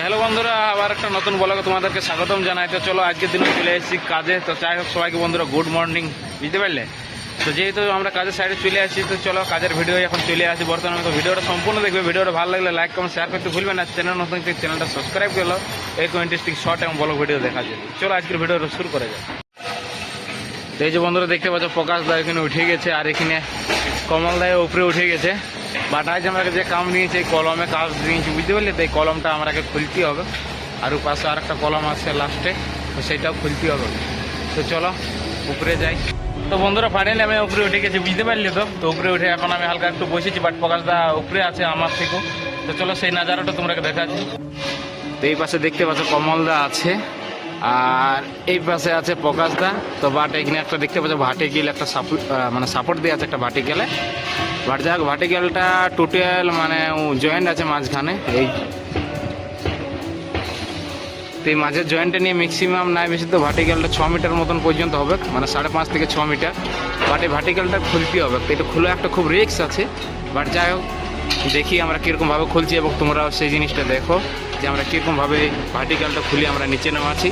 Hello বন্ধুরা, আবার একটা নতুন ব্লগে তোমাদেরকে স্বাগতম জানাই। তো চলো আজকের দিনে চলে এসেছি কাজে। তো যাই হোক সবাইকে বন্ধুরা গুড মর্নিং, বুঝতে পারলে? তো যেহেতু আমরা কাজের সাইডে চলে আসছি, তো চলো কাজের ভিডিও এখন চলে আসি বর্তমানে। তো ভিডিওটা সম্পূর্ণ দেখবে, ভিডিওটা ভালো লাগলে লাইক কমেন্ট শেয়ার করতে ভুলবে না। চ্যানেল নতুন চ্যানেলটা সাবস্ক্রাইব করলো এরকম ইন্টারেস্টিং শর্ট এবং ব্লগ ভিডিও দেখা যায়। চলো আজকের ভিডিওটা শুরু করে যায়। তো এই যে বন্ধুরা দেখতে পাচ্ছ প্রকাশ দা এখানে উঠে গেছে, আর এখানে কমল দা উপরে উঠে গেছে। বাট আজ আমরা যে কাম নিয়েছে কলমে কাজ দিয়েছি, বুঝতে পারলে? তো এই কলমটা আমাকে খুলতে হবে, আর পাশে আর একটা কলম আছে লাস্টে, তো সেইটাও খুলতে হবে। তো চলো উপরে যাই। তো বন্ধুরা ফাইনালি আমি উপরে উঠে গেছি, বুঝতে পারলি? তো উপরে উঠে এখন আমি হালকা একটু বসেছি, বাট প্রকাশ দা উপরে আছে আমার থেকেও। তো চলো সেই নাজারাটা তোমাকে দেখাচ্ছি। তো এই পাশে দেখতে পাচ্ছ কমল দা আছে, আর এই পাশে আছে প্রকাশ দা। তো বাট এখানে একটা দেখতে পাচ্ছ ভার্টিক্যাল একটা সাপোর্ট দিয়ে আছে একটা ভার্টিক্যালে। বাট যাক ভার্টিক্যালটা টোটাল জয়েন্ট আছে মাঝখানে। এই মাঝের জয়েন্টটা নিয়ে ম্যাক্সিমাম নাই বেশি তো ভার্টিক্যালটা 6 মিটার মতন পর্যন্ত হবে, 5.5 থেকে 6 মিটার। বাট এই ভার্টিক্যালটা খুলতে হবে, তো এটা খুলে একটা খুব রিস্ক আছে। বাট যাই হোক দেখি আমরা কীরকমভাবে খুলছি, এবং তোমরাও সেই জিনিসটা দেখো যে আমরা কীরকমভাবে ভার্টিক্যালটা খুলে আমরা নিচে নামাচ্ছি।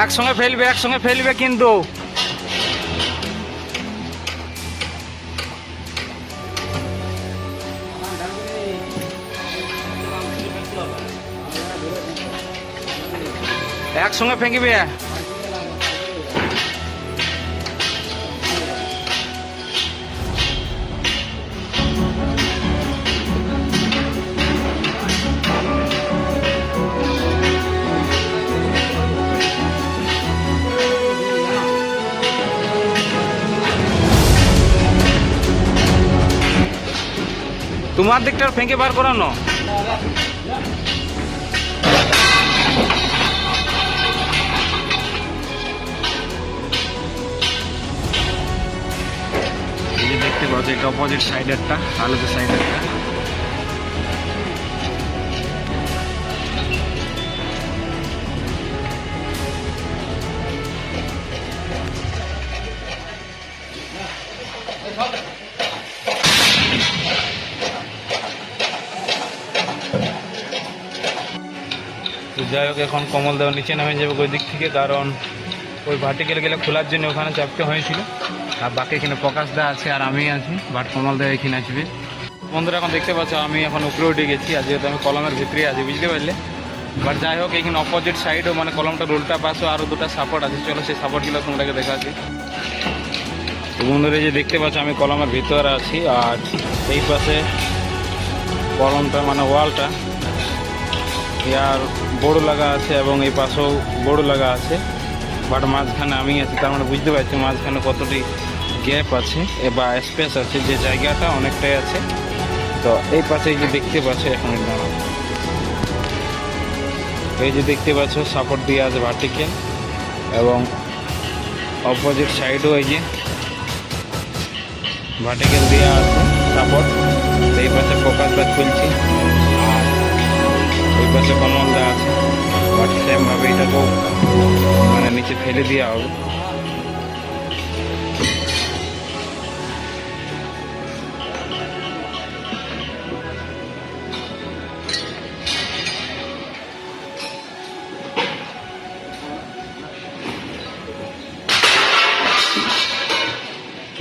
একসঙ্গে ফেলবে কিন্তু। একসঙ্গে ফেঁকিবে। তোমার দিকটা ফেঁকে বার করানো। এই যে দেখতে পাচ্ছ এটা অপোজিট সাইডেরটা, আলাদা সাইডেরটা। যাই হোক এখন কমল দেওয়া নিচে নামে যাবে ওই দিক থেকে, কারণ ওই ভার্টিক্যাল গেলে খোলার জন্য ওখানে চাপতে হয়েছিল। আর বাকি এখানে প্রকাশ দা আছে আর আমি আছি, বাট কমল দেওয়া এখানে আসবে। বন্ধুরা এখন দেখতে পাচ্ছ আমি এখন উপরে উঠে গেছি, আর যেহেতু আমি কলমের ভিতরে আছি, বুঝতে পারলে? বাট যাই হোক এখানে অপোজিট সাইডও কলমটা উল্টা পাশে আরও দুটো সাপোর্ট আছে। চলো সেই সাপোর্টগুলো তোমাকে দেখাচ্ছি। তো বন্ধুরা যে দেখতে পাচ্ছ আমি কলমের ভিতরে আছি, আর এই পাশে কলমটা ওয়ালটা ইয়ার বোর্ড লাগা আছে, এবং এই পাশেও বোর্ড লাগা আছে। বাট মাঝখানে আমি আছি, তার বুঝতে পারছি মাঝখানে কতটি গ্যাপ আছে বা স্পেস আছে, যে জায়গাটা অনেকটাই আছে। তো এই পাশে যে দেখতে পাচ্ছ এখন এই যে দেখতে পাচ্ছ সাপোর্ট দিয়ে আছে ভার্টিক্যাল, এবং অপোজিট সাইডও এই যে ভার্টিক্যাল দেওয়া আছে সাপোর্ট। এই পাশে প্রকাশ দা খুলছে, আর ওই পাশে কমল দা আছে। বাট সেমভাবে এটাকেও নিচে ফেলে দেওয়া হবে।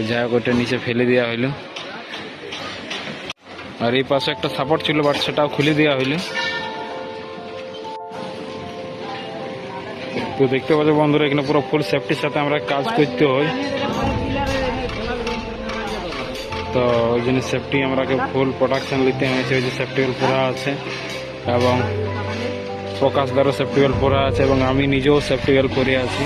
যাই হোক ওইটা নিচে ফেলে দেওয়া হইলো, আর এই পাশে একটা সাপোর্ট ছিল, বাট সেটাও খুলে দেওয়া হইলো। তো দেখতে পাচ্ছ বন্ধুরা এখানে পুরো ফুল সেফটির সাথে আমরা কাজ করতে হয়। তো ওই জন্য সেফটি আমরাকে ফুল প্রোটেকশন নিতে হয়েছে। ওই যে সেফটি বেল্ট পরা আছে, এবং প্রকাশ দারও সেফটি বেল্ট পরা আছে, এবং আমি নিজেও সেফটি বেল্ট পরে আছি।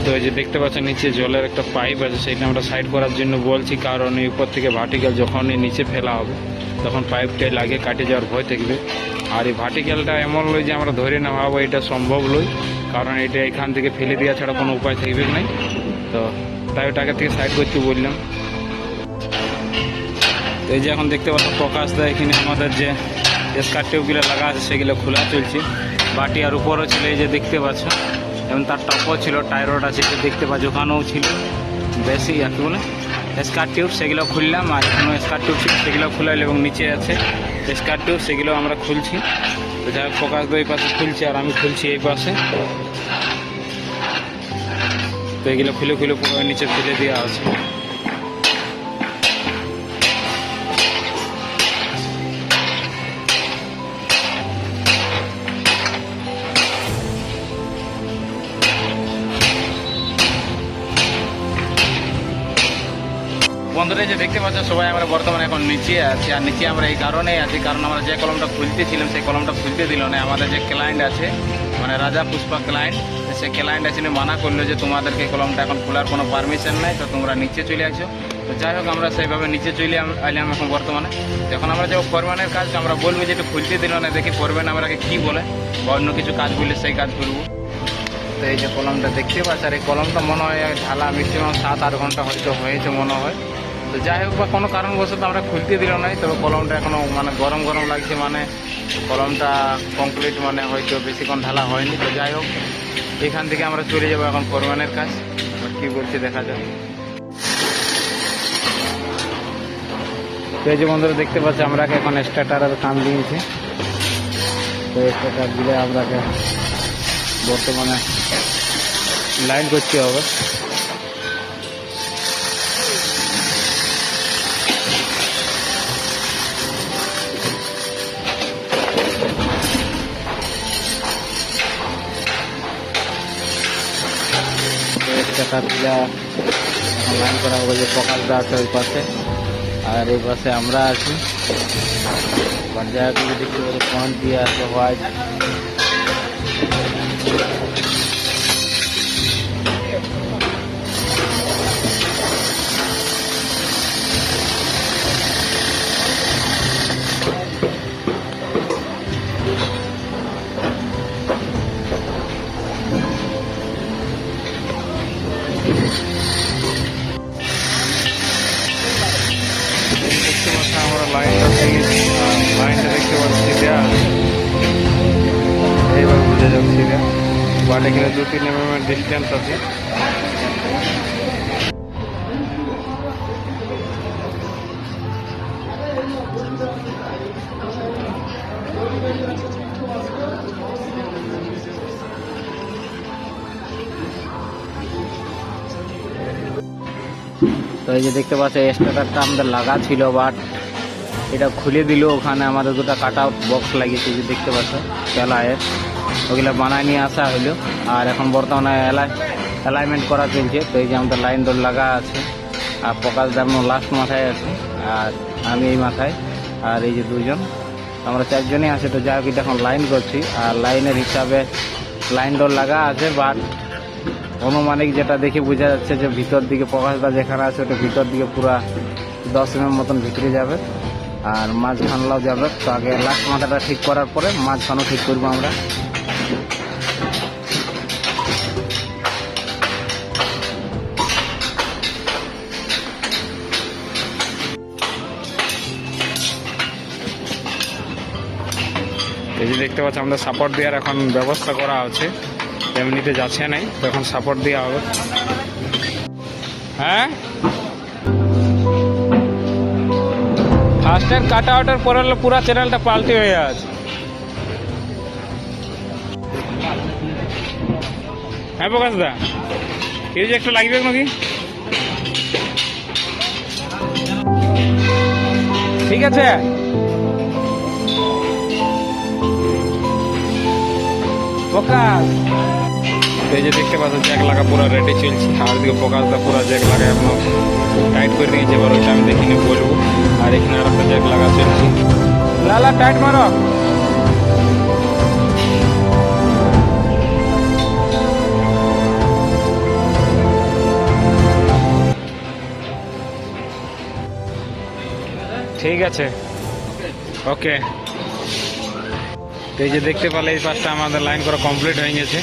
তো এই যে দেখতে পাচ্ছেন নিচে জলের একটা পাইপ আছে, সেইটা আমরা সাইড করার জন্য বলছি, কারণ এই উপর থেকে ভার্টিক্যাল যখনই নিচে ফেলা হবে তখন পাইপটাই লাগে কাটে যাওয়ার ভয় থাকবে। আর এই ভার্টিক্যালটা এমন লই যে আমরা ধরে নামাবো এটা সম্ভব লই, কারণ এটা এখান থেকে ফেলে দেওয়া ছাড়া কোনো উপায় থাকবে নাই। তো তাই ওটাকে থেকে সাইড করতে বললাম। তো এই যে এখন দেখতে পাচ্ছ প্রকাশ দা এখানে আমাদের যে স্কার টিউবগুলো লাগা আছে সেগুলো খোলা চলছে। বাটি আর উপরও ছিল, এই যে দেখতে পাচ্ছ, এবং তার টপও ছিল, টায়ার রড আছে যে দেখতে পাচ্ছ, ওখানেও ছিল বেশি আর কি বলে স্কার টিউব, সেগুলো খুললাম। আর এখনও স্কার টিউব ছিল সেগুলো খুলাইল, এবং নিচে আছে স্কার টিউব সেগুলো আমরা খুলছি। তো যাই হোক প্রকাশ দা এই পাশে খুলছে আর আমি খুলছি এই পাশে। তো এগুলো খুলে খুলে পুরো নিচে ফেলে দেওয়া আছে। বন্ধুরা যে দেখতে পাচ্ছ সবাই আমরা বর্তমানে এখন নিচে আছি। আর নিচে আমরা এই কারণেই আছি, কারণ আমরা যে কলমটা খুলতেছিলাম সেই কলমটা খুলতে দিল না। আমাদের যে ক্লায়েন্ট আছে, মানে রাজা পুষ্পা ক্লায়েন্ট, সে ক্লায়েন্ট আছে মানা করলো যে তোমাদেরকে কলমটা এখন খোলার কোনো পারমিশন নাই, তো তোমরা নিচে চলে আসো। তো যাই হোক আমরা সেইভাবে নিচে চলে আইলাম এখন বর্তমানে। যখন আমরা যাবো ফরম্যানের কাজ, আমরা বলবো যে একটু খুলতে দিল না, দেখি ফরম্যান আমরাকে কী বলে বা অন্য কিছু কাজ বলে সেই কাজ করবো। তো এই যে কলমটা দেখতে পাচ্ছি, আর এই কলমটা মনে হয় ঢালা ম্যাক্সিমাম 7-8 ঘন্টা হয়তো হয়েছে মনে হয়। তো যাই হোক বা কোনো কারণবশত আমরা খুলতে দিল নাই, তবে কলমটা এখনও মানে গরম গরম লাগছে, মানে কলমটা কমপ্লিট মানে হয়তো বেশিক্ষণ ঢালা হয়নি। তো যাই হোক এখান থেকে আমরা চলে যাবো এখন ফরম্যানের কাজ, কী বলছি দেখা যাবে। তো এই যে বন্ধুরা দেখতে পাচ্ছি আমরা এখন স্টার্টারের কাম দিয়েছি। তো স্টার্টার দিলে আমরাকে বর্তমানে লাইন করতে হবে। লাইন করা হবে, যে প্রকাশটা আছে ওই পাশে, আর এই পাশে আমরা আছি। জায়গাগুলো দেখতে পাচ্ছি পয়েন্ট দিয়ে আছে হোয়াইট। আমরা লাইনটা দেখতে পাচ্ছি দেওয়া এইবার বুঝে যাচ্ছি দেওয়া, বাট এখানে 2-3 mm ডিস্টেন্স আছে। তো এই যে দেখতে পাচ্ছি স্টার্টারটা আমাদের লাগা ছিল, বাট এটা খুলে দিল। ওখানে আমাদের দুটো কাট আউট বক্স লাগিয়েছে, যে দেখতে পাচ্ছ প্যালায়ের, ওগুলো বানায় নিয়ে আসা হইলো। আর এখন বর্তমানে অ্যালাইনমেন্ট করা চলছে। তো এই যে আমাদের লাইন ডোর লাগা আছে, আর প্রকাশ দাম লাস্ট মাথায় আছে, আর আমি এই মাথায়, আর এই যে দুজন, আমরা 4 জনই আছে। তো যাই হোক এটা এখন লাইন করছি। আর লাইনের হিসাবে লাইন ডোর লাগা আছে, বাট অনুমানিক যেটা দেখে বোঝা যাচ্ছে যে ভিতর দিকে প্রকাশদা যেখানে আছে ওটা ভিতর দিকে পুরা 10 mm মতন ভিতরে যাবে, আর মাঝখানলাও যাবে। তো আগে লাস্ট মাথাটা ঠিক করার পরে মাঝখানও ঠিক করবো আমরা। এই যে দেখতে পাচ্ছি আমাদের সাপোর্ট দেওয়ার এখন ব্যবস্থা করা আছে, এমনিতে যাচ্ছে নাই, তো এখন সাপোর্ট দেওয়া হবে। হ্যাঁ ফার্স্টের কাট আউটের পরে পুরো চ্যানেলটা পাল্টি হয়ে আছে। হ্যাঁ প্রকাশ দা, এই যে একটা লাগবে নাকি? ঠিক আছে প্রকাশ। এই যে দেখতে পাচ্ছ জ্যাক লাগা পুরো রেডি চলছে, আর দিকে প্রকাশদা পুরো জ্যাক লাগা এখনো টাইট করে নিয়েছে, এবার ওইটা আমি দেখিনি বলবো। আর এখানে আর একটা জ্যাক লাগা চলছে, লালা টাইট মারো। ঠিক আছে, ওকে। তো এই যে দেখতে পেলে এই পাশটা আমাদের লাইন করা কমপ্লিট হয়ে গেছে।